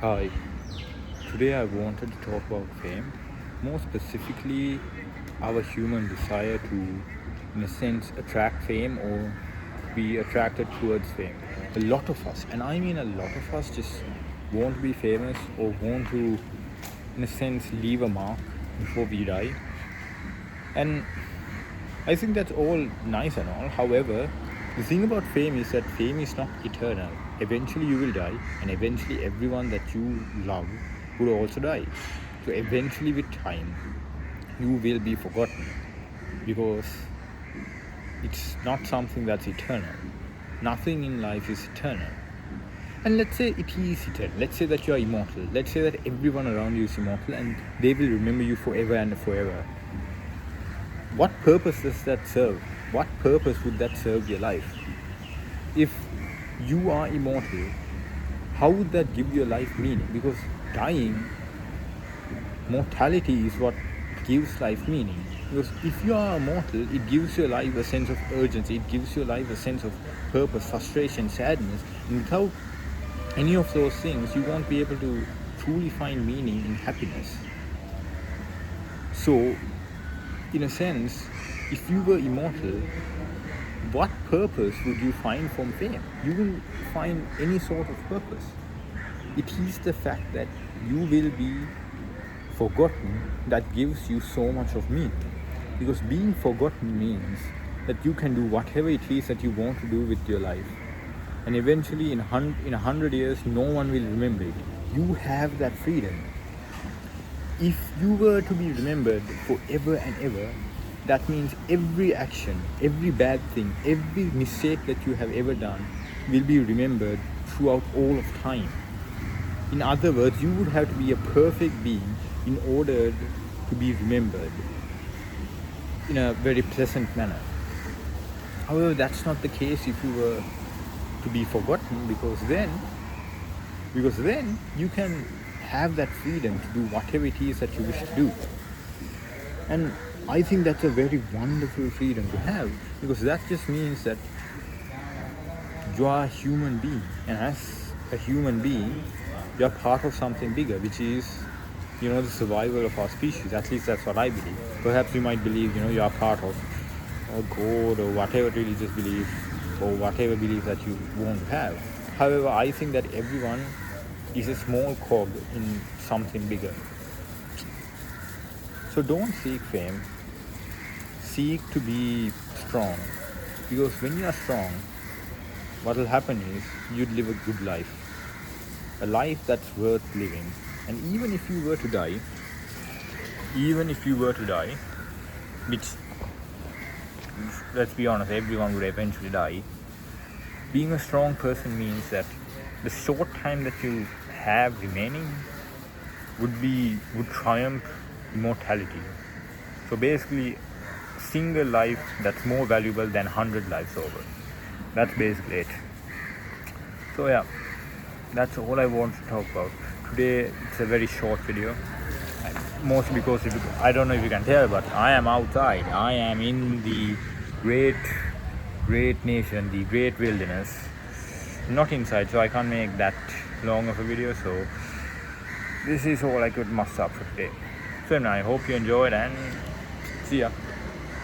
Hi, today I wanted to talk about fame, more specifically, our human desire to, in a sense, attract fame or be attracted towards fame. A lot of us, and I mean a lot of us, just want to be famous or want to, in a sense, leave a mark before we die. And I think that's all nice and all. However, the thing about fame is that fame is not eternal. Eventually, you will die, and eventually, everyone that you love will also die. So, eventually, with time, you will be forgotten because it's not something that's eternal. Nothing in life is eternal. And let's say it is eternal. Let's say that you are immortal. Let's say that everyone around you is immortal and they will remember you forever and forever. What purpose does that serve? What purpose would that serve your life? If you are immortal, how would that give your life meaning? Because dying, mortality is what gives life meaning. Because if you are immortal, it gives your life a sense of urgency, it gives your life a sense of purpose, frustration, sadness. And without any of those things, you won't be able to truly find meaning in happiness. So, in a sense, if you were immortal, what purpose would you find from fame? You will find any sort of purpose. It is the fact that you will be forgotten that gives you so much of meaning. Because being forgotten means that you can do whatever it is that you want to do with your life. And eventually, in 100 years, no one will remember it. You have that freedom. If you were to be remembered forever and ever, that means every action, every bad thing, every mistake that you have ever done will be remembered throughout all of time. In other words, you would have to be a perfect being in order to be remembered in a very pleasant manner. However, that's not the case if you were to be forgotten, because then you can have that freedom to do whatever it is that you wish to do. And I think that's a very wonderful freedom to have, because that just means that you are a human being, and as a human being, you are part of something bigger, which is, the survival of our species. At least that's what I believe. Perhaps you might believe, you are part of a God or whatever religious belief or whatever belief that you want to have. However, I think that everyone is a small cog in something bigger. So don't seek fame, seek to be strong, because when you are strong, what will happen is you'd live a good life, a life that's worth living. And even if you were to die, which, let's be honest, everyone would eventually die, being a strong person means that the short time that you have remaining would triumph immortality. So basically, single life that's more valuable than 100 lives over. That's basically it. So yeah, that's all I want to talk about. Today it's a very short video. Mostly because I don't know if you can tell, but I am outside. I am in the great nation, the great wilderness. Not inside, so I can't make that long of a video. So this is all I could muster up for today. So I hope you enjoyed, and see ya.